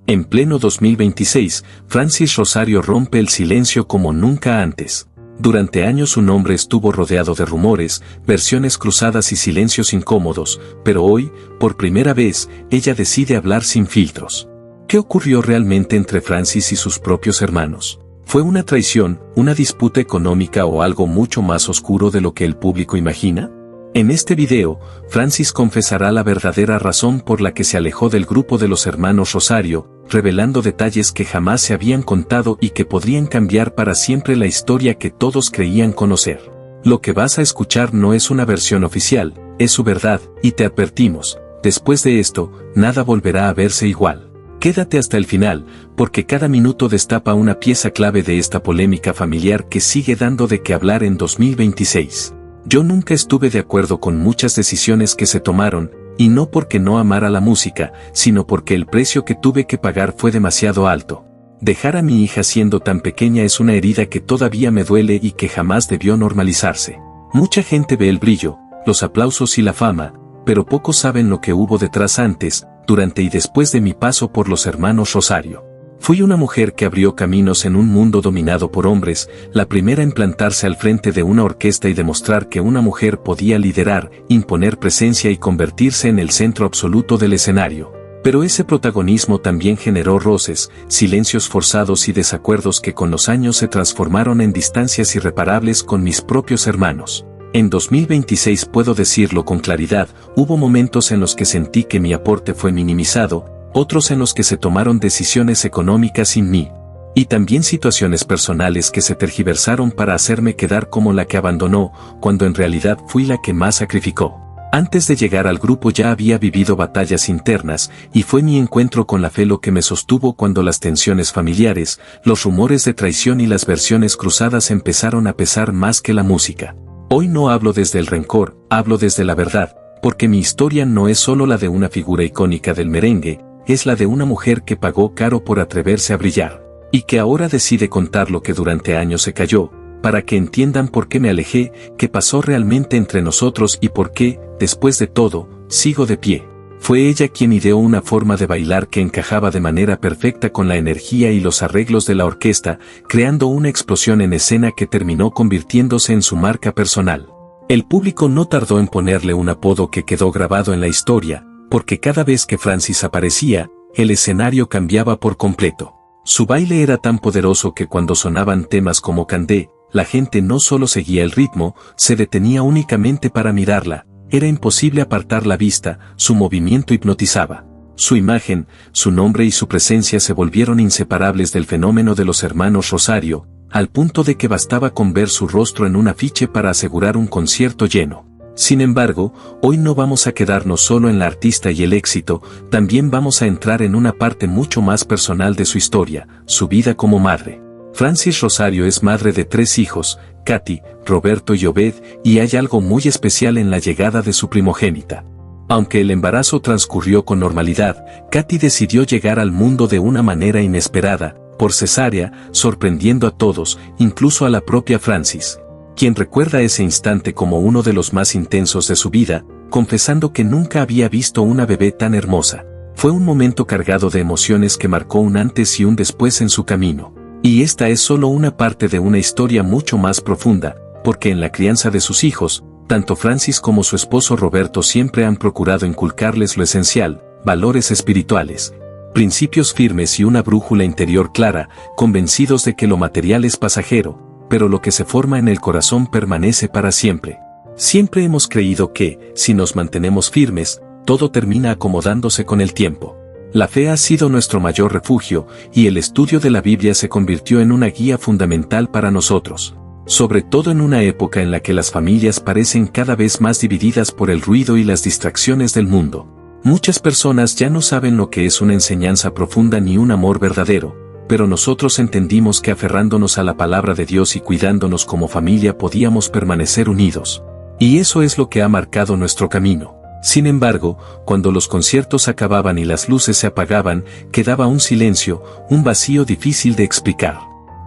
En pleno 2026, Francis Rosario rompe el silencio como nunca antes. Durante años su nombre estuvo rodeado de rumores, versiones cruzadas y silencios incómodos, pero hoy, por primera vez, ella decide hablar sin filtros. ¿Qué ocurrió realmente entre Francis y sus propios hermanos? ¿Fue una traición, una disputa económica o algo mucho más oscuro de lo que el público imagina? En este video, Francis confesará la verdadera razón por la que se alejó del grupo de los hermanos Rosario, revelando detalles que jamás se habían contado y que podrían cambiar para siempre la historia que todos creían conocer. Lo que vas a escuchar no es una versión oficial, es su verdad, y te advertimos, después de esto, nada volverá a verse igual. Quédate hasta el final, porque cada minuto destapa una pieza clave de esta polémica familiar que sigue dando de qué hablar en 2026. Yo nunca estuve de acuerdo con muchas decisiones que se tomaron, y no porque no amara la música, sino porque el precio que tuve que pagar fue demasiado alto. Dejar a mi hija siendo tan pequeña es una herida que todavía me duele y que jamás debió normalizarse. Mucha gente ve el brillo, los aplausos y la fama, pero pocos saben lo que hubo detrás antes, durante y después de mi paso por los hermanos Rosario. Fui una mujer que abrió caminos en un mundo dominado por hombres, la primera en plantarse al frente de una orquesta y demostrar que una mujer podía liderar, imponer presencia y convertirse en el centro absoluto del escenario. Pero ese protagonismo también generó roces, silencios forzados y desacuerdos que con los años se transformaron en distancias irreparables con mis propios hermanos. En 2026 puedo decirlo con claridad, hubo momentos en los que sentí que mi aporte fue minimizado, otros en los que se tomaron decisiones económicas sin mí. Y también situaciones personales que se tergiversaron para hacerme quedar como la que abandonó, cuando en realidad fui la que más sacrificó. Antes de llegar al grupo ya había vivido batallas internas, y fue mi encuentro con la fe lo que me sostuvo cuando las tensiones familiares, los rumores de traición y las versiones cruzadas empezaron a pesar más que la música. Hoy no hablo desde el rencor, hablo desde la verdad, porque mi historia no es solo la de una figura icónica del merengue, es la de una mujer que pagó caro por atreverse a brillar, y que ahora decide contar lo que durante años se cayó, para que entiendan por qué me alejé, qué pasó realmente entre nosotros y por qué, después de todo, sigo de pie. Fue ella quien ideó una forma de bailar que encajaba de manera perfecta con la energía y los arreglos de la orquesta, creando una explosión en escena que terminó convirtiéndose en su marca personal. El público no tardó en ponerle un apodo que quedó grabado en la historia, porque cada vez que Francis aparecía, el escenario cambiaba por completo. Su baile era tan poderoso que cuando sonaban temas como Candé, la gente no solo seguía el ritmo, se detenía únicamente para mirarla, era imposible apartar la vista, su movimiento hipnotizaba. Su imagen, su nombre y su presencia se volvieron inseparables del fenómeno de los hermanos Rosario, al punto de que bastaba con ver su rostro en un afiche para asegurar un concierto lleno. Sin embargo, hoy no vamos a quedarnos solo en la artista y el éxito, también vamos a entrar en una parte mucho más personal de su historia, su vida como madre. Francis Rosario es madre de 3 hijos, Katy, Roberto y Obed, y hay algo muy especial en la llegada de su primogénita. Aunque el embarazo transcurrió con normalidad, Katy decidió llegar al mundo de una manera inesperada, por cesárea, sorprendiendo a todos, incluso a la propia Francis, quien recuerda ese instante como uno de los más intensos de su vida, confesando que nunca había visto una bebé tan hermosa. Fue un momento cargado de emociones que marcó un antes y un después en su camino. Y esta es solo una parte de una historia mucho más profunda, porque en la crianza de sus hijos, tanto Francis como su esposo Roberto siempre han procurado inculcarles lo esencial, valores espirituales, principios firmes y una brújula interior clara, convencidos de que lo material es pasajero, pero lo que se forma en el corazón permanece para siempre. Siempre hemos creído que, si nos mantenemos firmes, todo termina acomodándose con el tiempo. La fe ha sido nuestro mayor refugio, y el estudio de la Biblia se convirtió en una guía fundamental para nosotros. Sobre todo en una época en la que las familias parecen cada vez más divididas por el ruido y las distracciones del mundo. Muchas personas ya no saben lo que es una enseñanza profunda ni un amor verdadero, pero nosotros entendimos que aferrándonos a la palabra de Dios y cuidándonos como familia podíamos permanecer unidos. Y eso es lo que ha marcado nuestro camino. Sin embargo, cuando los conciertos acababan y las luces se apagaban, quedaba un silencio, un vacío difícil de explicar.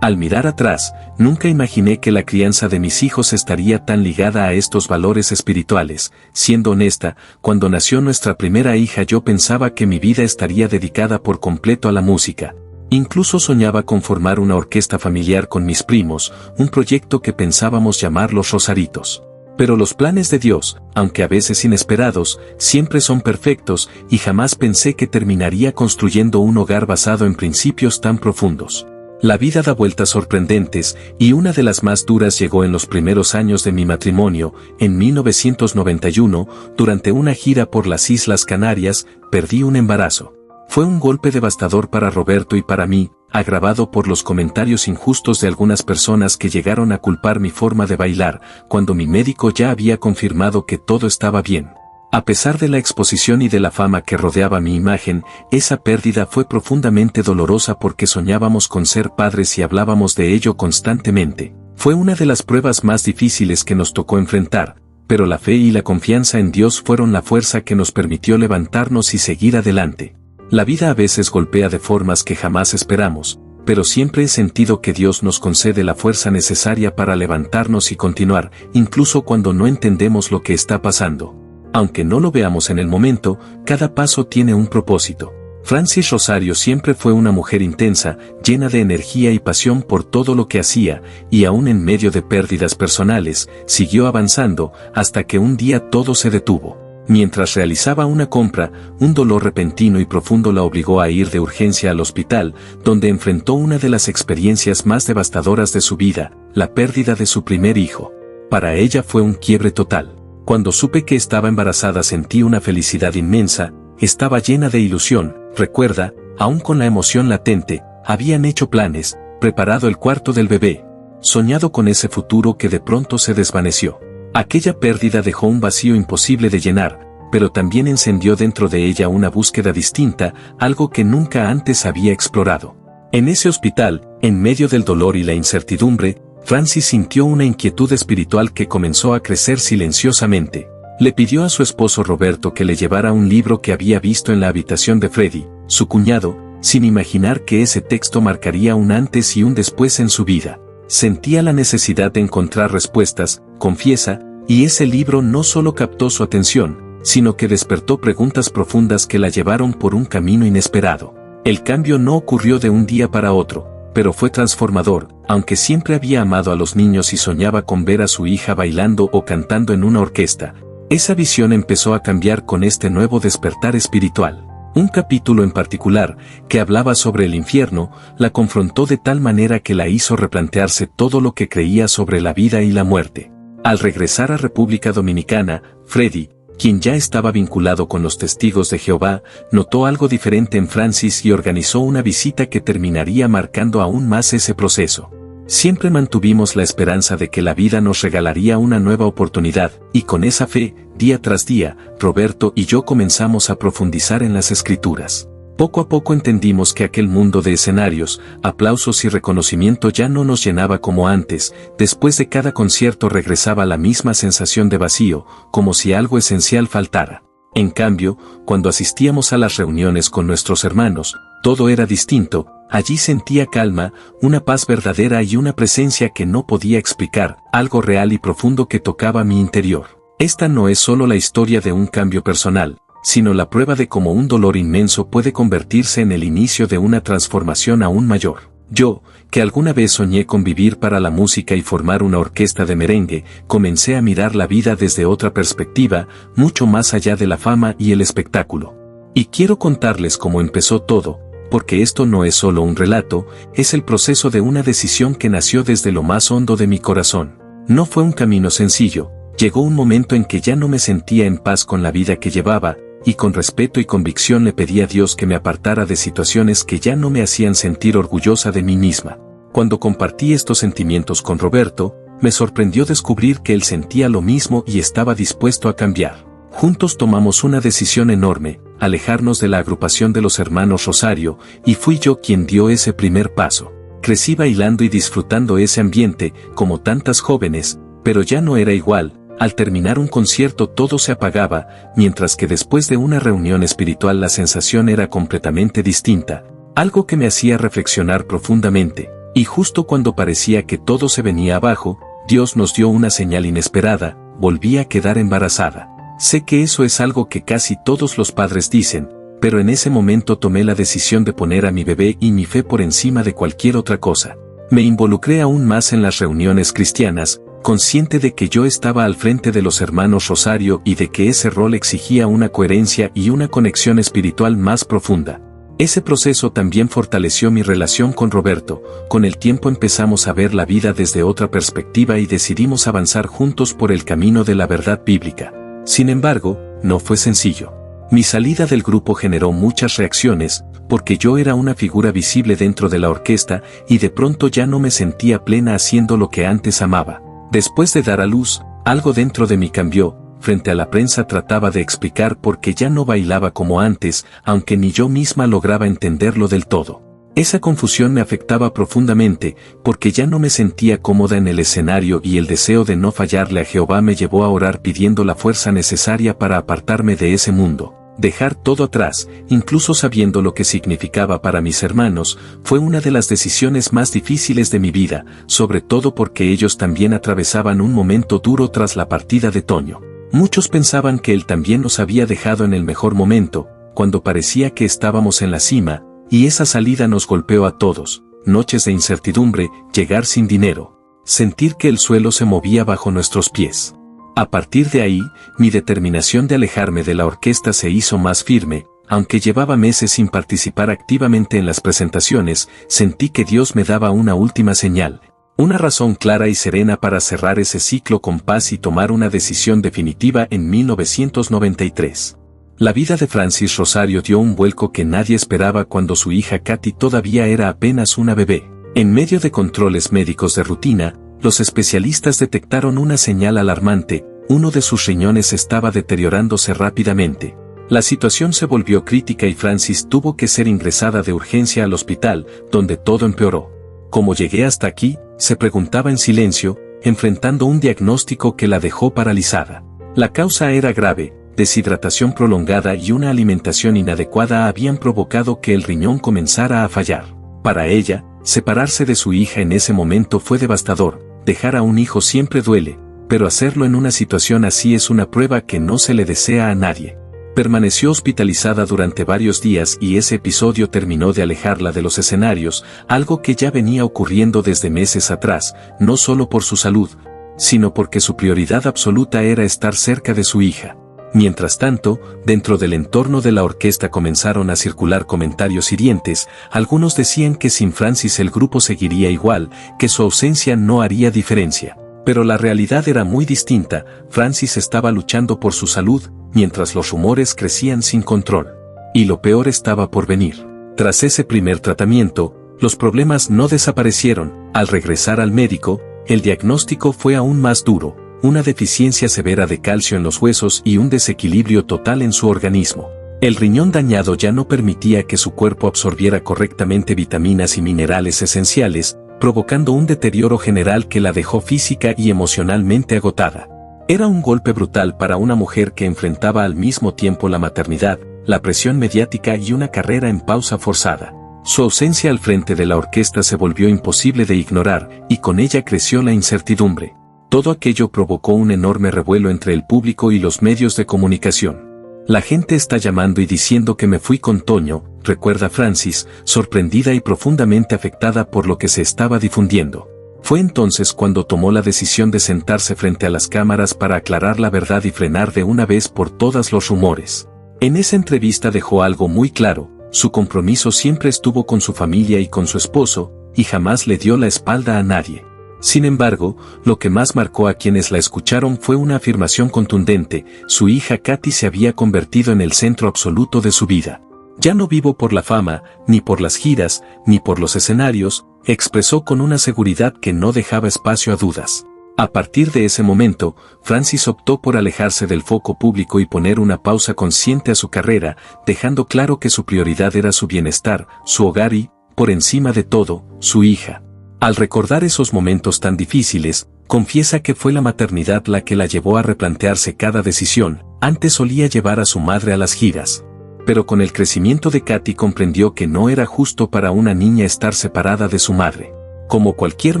Al mirar atrás, nunca imaginé que la crianza de mis hijos estaría tan ligada a estos valores espirituales. Siendo honesta, cuando nació nuestra primera hija yo pensaba que mi vida estaría dedicada por completo a la música. Incluso soñaba con formar una orquesta familiar con mis primos, un proyecto que pensábamos llamar Los Rosaritos. Pero los planes de Dios, aunque a veces inesperados, siempre son perfectos y jamás pensé que terminaría construyendo un hogar basado en principios tan profundos. La vida da vueltas sorprendentes y una de las más duras llegó en los primeros años de mi matrimonio. En 1991, durante una gira por las Islas Canarias, perdí un embarazo. Fue un golpe devastador para Roberto y para mí, agravado por los comentarios injustos de algunas personas que llegaron a culpar mi forma de bailar, cuando mi médico ya había confirmado que todo estaba bien. A pesar de la exposición y de la fama que rodeaba mi imagen, esa pérdida fue profundamente dolorosa porque soñábamos con ser padres y hablábamos de ello constantemente. Fue una de las pruebas más difíciles que nos tocó enfrentar, pero la fe y la confianza en Dios fueron la fuerza que nos permitió levantarnos y seguir adelante. La vida a veces golpea de formas que jamás esperamos, pero siempre he sentido que Dios nos concede la fuerza necesaria para levantarnos y continuar, incluso cuando no entendemos lo que está pasando. Aunque no lo veamos en el momento, cada paso tiene un propósito. Francis Rosario siempre fue una mujer intensa, llena de energía y pasión por todo lo que hacía, y aún en medio de pérdidas personales, siguió avanzando, hasta que un día todo se detuvo. Mientras realizaba una compra, un dolor repentino y profundo la obligó a ir de urgencia al hospital, donde enfrentó una de las experiencias más devastadoras de su vida, la pérdida de su primer hijo. Para ella fue un quiebre total. Cuando supe que estaba embarazada sentí una felicidad inmensa, estaba llena de ilusión, recuerda, aún con la emoción latente, habían hecho planes, preparado el cuarto del bebé, soñado con ese futuro que de pronto se desvaneció. Aquella pérdida dejó un vacío imposible de llenar, pero también encendió dentro de ella una búsqueda distinta, algo que nunca antes había explorado. En ese hospital, en medio del dolor y la incertidumbre, Francis sintió una inquietud espiritual que comenzó a crecer silenciosamente. Le pidió a su esposo Roberto que le llevara un libro que había visto en la habitación de Freddy, su cuñado, sin imaginar que ese texto marcaría un antes y un después en su vida. Sentía la necesidad de encontrar respuestas, confiesa, y ese libro no solo captó su atención, sino que despertó preguntas profundas que la llevaron por un camino inesperado. El cambio no ocurrió de un día para otro, pero fue transformador, aunque siempre había amado a los niños y soñaba con ver a su hija bailando o cantando en una orquesta. Esa visión empezó a cambiar con este nuevo despertar espiritual. Un capítulo en particular, que hablaba sobre el infierno, la confrontó de tal manera que la hizo replantearse todo lo que creía sobre la vida y la muerte. Al regresar a República Dominicana, Freddy, quien ya estaba vinculado con los Testigos de Jehová, notó algo diferente en Francis y organizó una visita que terminaría marcando aún más ese proceso. Siempre mantuvimos la esperanza de que la vida nos regalaría una nueva oportunidad, y con esa fe, día tras día, Roberto y yo comenzamos a profundizar en las Escrituras. Poco a poco entendimos que aquel mundo de escenarios, aplausos y reconocimiento ya no nos llenaba como antes. Después de cada concierto regresaba la misma sensación de vacío, como si algo esencial faltara. En cambio, cuando asistíamos a las reuniones con nuestros hermanos, todo era distinto. Allí sentía calma, una paz verdadera y una presencia que no podía explicar, algo real y profundo que tocaba mi interior. Esta no es solo la historia de un cambio personal, sino la prueba de cómo un dolor inmenso puede convertirse en el inicio de una transformación aún mayor. Yo, que alguna vez soñé con vivir para la música y formar una orquesta de merengue, comencé a mirar la vida desde otra perspectiva, mucho más allá de la fama y el espectáculo. Y quiero contarles cómo empezó todo, porque esto no es solo un relato, es el proceso de una decisión que nació desde lo más hondo de mi corazón. No fue un camino sencillo, llegó un momento en que ya no me sentía en paz con la vida que llevaba, y con respeto y convicción le pedí a Dios que me apartara de situaciones que ya no me hacían sentir orgullosa de mí misma. Cuando compartí estos sentimientos con Roberto, me sorprendió descubrir que él sentía lo mismo y estaba dispuesto a cambiar. Juntos tomamos una decisión enorme, alejarnos de la agrupación de los hermanos Rosario, y fui yo quien dio ese primer paso. Crecí bailando y disfrutando ese ambiente, como tantas jóvenes, pero ya no era igual. Al terminar un concierto todo se apagaba, mientras que después de una reunión espiritual la sensación era completamente distinta. Algo que me hacía reflexionar profundamente. Y justo cuando parecía que todo se venía abajo, Dios nos dio una señal inesperada: volví a quedar embarazada. Sé que eso es algo que casi todos los padres dicen, pero en ese momento tomé la decisión de poner a mi bebé y mi fe por encima de cualquier otra cosa. Me involucré aún más en las reuniones cristianas, consciente de que yo estaba al frente de los hermanos Rosario y de que ese rol exigía una coherencia y una conexión espiritual más profunda. Ese proceso también fortaleció mi relación con Roberto. Con el tiempo empezamos a ver la vida desde otra perspectiva y decidimos avanzar juntos por el camino de la verdad bíblica. Sin embargo, no fue sencillo. Mi salida del grupo generó muchas reacciones, porque yo era una figura visible dentro de la orquesta y de pronto ya no me sentía plena haciendo lo que antes amaba. Después de dar a luz, algo dentro de mí cambió. Frente a la prensa trataba de explicar por qué ya no bailaba como antes, aunque ni yo misma lograba entenderlo del todo. Esa confusión me afectaba profundamente, porque ya no me sentía cómoda en el escenario y el deseo de no fallarle a Jehová me llevó a orar pidiendo la fuerza necesaria para apartarme de ese mundo. Dejar todo atrás, incluso sabiendo lo que significaba para mis hermanos, fue una de las decisiones más difíciles de mi vida, sobre todo porque ellos también atravesaban un momento duro tras la partida de Toño. Muchos pensaban que él también nos había dejado en el mejor momento, cuando parecía que estábamos en la cima, y esa salida nos golpeó a todos. Noches de incertidumbre, llegar sin dinero, sentir que el suelo se movía bajo nuestros pies. A partir de ahí, mi determinación de alejarme de la orquesta se hizo más firme. Aunque llevaba meses sin participar activamente en las presentaciones, sentí que Dios me daba una última señal, una razón clara y serena para cerrar ese ciclo con paz y tomar una decisión definitiva en 1993. La vida de Francis Rosario dio un vuelco que nadie esperaba cuando su hija Katy todavía era apenas una bebé. En medio de controles médicos de rutina, los especialistas detectaron una señal alarmante: uno de sus riñones estaba deteriorándose rápidamente. La situación se volvió crítica y Francis tuvo que ser ingresada de urgencia al hospital, donde todo empeoró. ¿Cómo llegué hasta aquí?, se preguntaba en silencio, enfrentando un diagnóstico que la dejó paralizada. La causa era grave: deshidratación prolongada y una alimentación inadecuada habían provocado que el riñón comenzara a fallar. Para ella, separarse de su hija en ese momento fue devastador. Dejar a un hijo siempre duele, pero hacerlo en una situación así es una prueba que no se le desea a nadie. Permaneció hospitalizada durante varios días y ese episodio terminó de alejarla de los escenarios, algo que ya venía ocurriendo desde meses atrás, no solo por su salud, sino porque su prioridad absoluta era estar cerca de su hija. Mientras tanto, dentro del entorno de la orquesta comenzaron a circular comentarios hirientes. Algunos decían que sin Francis el grupo seguiría igual, que su ausencia no haría diferencia. Pero la realidad era muy distinta. Francis estaba luchando por su salud, mientras los rumores crecían sin control. Y lo peor estaba por venir. Tras ese primer tratamiento, los problemas no desaparecieron. Al regresar al médico, el diagnóstico fue aún más duro: una deficiencia severa de calcio en los huesos y un desequilibrio total en su organismo. El riñón dañado ya no permitía que su cuerpo absorbiera correctamente vitaminas y minerales esenciales, provocando un deterioro general que la dejó física y emocionalmente agotada. Era un golpe brutal para una mujer que enfrentaba al mismo tiempo la maternidad, la presión mediática y una carrera en pausa forzada. Su ausencia al frente de la orquesta se volvió imposible de ignorar, y con ella creció la incertidumbre. Todo aquello provocó un enorme revuelo entre el público y los medios de comunicación. La gente está llamando y diciendo que me fui con Toño, recuerda Francis, sorprendida y profundamente afectada por lo que se estaba difundiendo. Fue entonces cuando tomó la decisión de sentarse frente a las cámaras para aclarar la verdad y frenar de una vez por todas los rumores. En esa entrevista dejó algo muy claro: su compromiso siempre estuvo con su familia y con su esposo, y jamás le dio la espalda a nadie. Sin embargo, lo que más marcó a quienes la escucharon fue una afirmación contundente: su hija Katy se había convertido en el centro absoluto de su vida. Ya no vivo por la fama, ni por las giras, ni por los escenarios, expresó con una seguridad que no dejaba espacio a dudas. A partir de ese momento, Francis optó por alejarse del foco público y poner una pausa consciente a su carrera, dejando claro que su prioridad era su bienestar, su hogar y, por encima de todo, su hija. Al recordar esos momentos tan difíciles, confiesa que fue la maternidad la que la llevó a replantearse cada decisión. Antes solía llevar a su madre a las giras. Pero con el crecimiento de Katy comprendió que no era justo para una niña estar separada de su madre. Como cualquier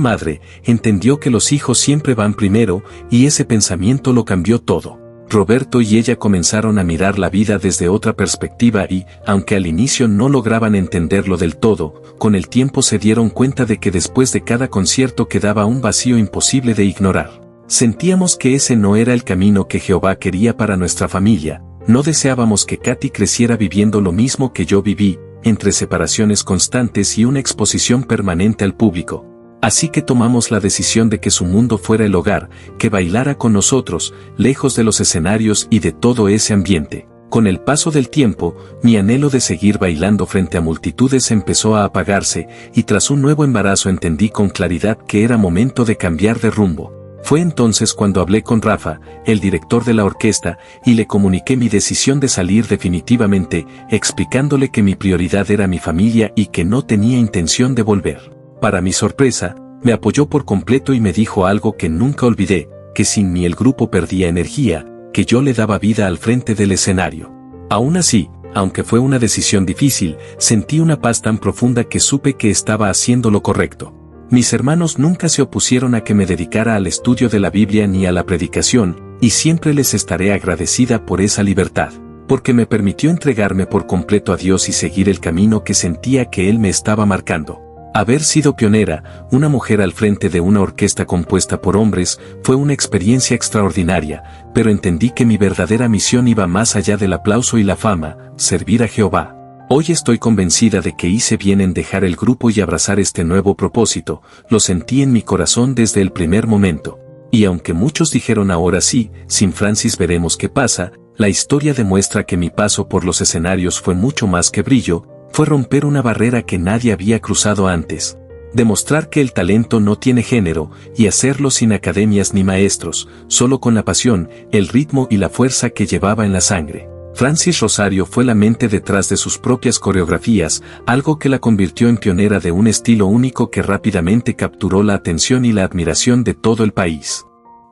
madre, entendió que los hijos siempre van primero, y ese pensamiento lo cambió todo. Roberto y ella comenzaron a mirar la vida desde otra perspectiva y, aunque al inicio no lograban entenderlo del todo, con el tiempo se dieron cuenta de que después de cada concierto quedaba un vacío imposible de ignorar. Sentíamos que ese no era el camino que Jehová quería para nuestra familia, no deseábamos que Katy creciera viviendo lo mismo que yo viví, entre separaciones constantes y una exposición permanente al público. Así que tomamos la decisión de que su mundo fuera el hogar, que bailara con nosotros, lejos de los escenarios y de todo ese ambiente. Con el paso del tiempo, mi anhelo de seguir bailando frente a multitudes empezó a apagarse, y tras un nuevo embarazo entendí con claridad que era momento de cambiar de rumbo. Fue entonces cuando hablé con Rafa, el director de la orquesta, y le comuniqué mi decisión de salir definitivamente, explicándole que mi prioridad era mi familia y que no tenía intención de volver. Para mi sorpresa, me apoyó por completo y me dijo algo que nunca olvidé, que sin mí el grupo perdía energía, que yo le daba vida al frente del escenario. Aún así, aunque fue una decisión difícil, sentí una paz tan profunda que supe que estaba haciendo lo correcto. Mis hermanos nunca se opusieron a que me dedicara al estudio de la Biblia ni a la predicación, y siempre les estaré agradecida por esa libertad, porque me permitió entregarme por completo a Dios y seguir el camino que sentía que Él me estaba marcando. Haber sido pionera, una mujer al frente de una orquesta compuesta por hombres, fue una experiencia extraordinaria, pero entendí que mi verdadera misión iba más allá del aplauso y la fama, servir a Jehová. Hoy estoy convencida de que hice bien en dejar el grupo y abrazar este nuevo propósito, lo sentí en mi corazón desde el primer momento. Y aunque muchos dijeron ahora sí, sin Francis veremos qué pasa, la historia demuestra que mi paso por los escenarios fue mucho más que brillo, fue romper una barrera que nadie había cruzado antes. Demostrar que el talento no tiene género, y hacerlo sin academias ni maestros, solo con la pasión, el ritmo y la fuerza que llevaba en la sangre. Francis Rosario fue la mente detrás de sus propias coreografías, algo que la convirtió en pionera de un estilo único que rápidamente capturó la atención y la admiración de todo el país.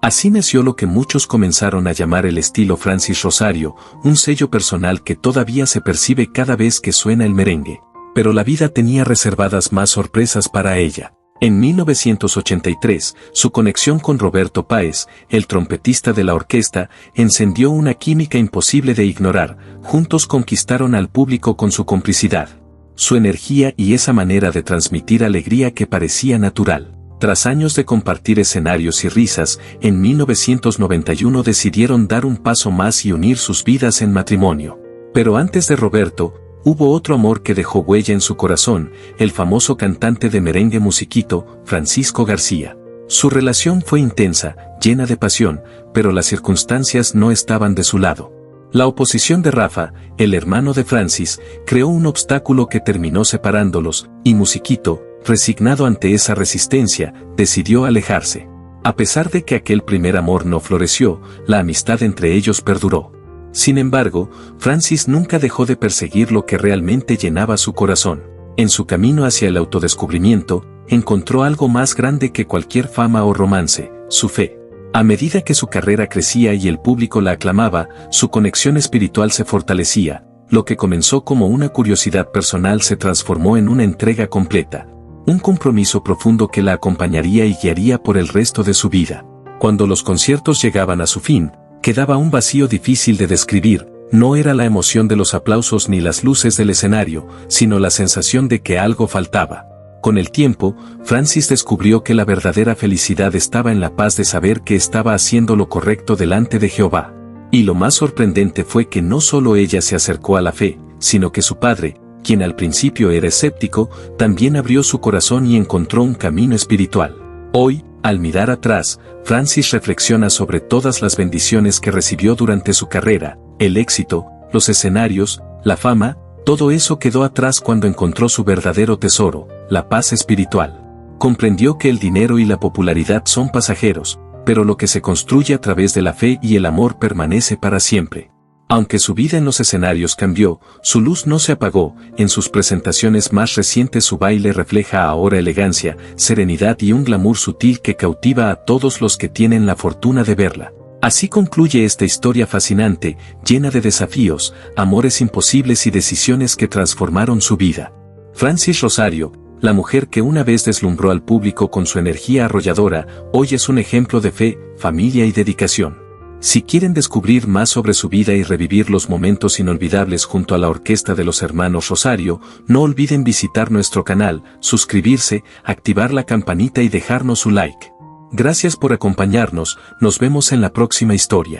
Así nació lo que muchos comenzaron a llamar el estilo Francis Rosario, un sello personal que todavía se percibe cada vez que suena el merengue. Pero la vida tenía reservadas más sorpresas para ella. En 1983, su conexión con Roberto Páez, el trompetista de la orquesta, encendió una química imposible de ignorar. Juntos conquistaron al público con su complicidad, su energía y esa manera de transmitir alegría que parecía natural. Tras años de compartir escenarios y risas, en 1991 decidieron dar un paso más y unir sus vidas en matrimonio. Pero antes de Roberto, hubo otro amor que dejó huella en su corazón, el famoso cantante de merengue musiquito, Francisco García. Su relación fue intensa, llena de pasión, pero las circunstancias no estaban de su lado. La oposición de Rafa, el hermano de Francis, creó un obstáculo que terminó separándolos, y Musiquito, resignado ante esa resistencia, decidió alejarse. A pesar de que aquel primer amor no floreció, la amistad entre ellos perduró. Sin embargo, Francis nunca dejó de perseguir lo que realmente llenaba su corazón. En su camino hacia el autodescubrimiento, encontró algo más grande que cualquier fama o romance, su fe. A medida que su carrera crecía y el público la aclamaba, su conexión espiritual se fortalecía. Lo que comenzó como una curiosidad personal se transformó en una entrega completa. Un compromiso profundo que la acompañaría y guiaría por el resto de su vida. Cuando los conciertos llegaban a su fin, quedaba un vacío difícil de describir. No era la emoción de los aplausos ni las luces del escenario, sino la sensación de que algo faltaba. Con el tiempo, Francis descubrió que la verdadera felicidad estaba en la paz de saber que estaba haciendo lo correcto delante de Jehová. Y lo más sorprendente fue que no solo ella se acercó a la fe, sino que su padre, quien al principio era escéptico, también abrió su corazón y encontró un camino espiritual. Hoy, al mirar atrás, Francis reflexiona sobre todas las bendiciones que recibió durante su carrera, el éxito, los escenarios, la fama, todo eso quedó atrás cuando encontró su verdadero tesoro, la paz espiritual. Comprendió que el dinero y la popularidad son pasajeros, pero lo que se construye a través de la fe y el amor permanece para siempre. Aunque su vida en los escenarios cambió, su luz no se apagó. En sus presentaciones más recientes su baile refleja ahora elegancia, serenidad y un glamour sutil que cautiva a todos los que tienen la fortuna de verla. Así concluye esta historia fascinante, llena de desafíos, amores imposibles y decisiones que transformaron su vida. Francis Rosario, La mujer que una vez deslumbró al público con su energía arrolladora, hoy es un ejemplo de fe, familia y dedicación. Si quieren descubrir más sobre su vida y revivir los momentos inolvidables junto a la orquesta de los hermanos Rosario, no olviden visitar nuestro canal, suscribirse, activar la campanita y dejarnos su like. Gracias por acompañarnos, nos vemos en la próxima historia.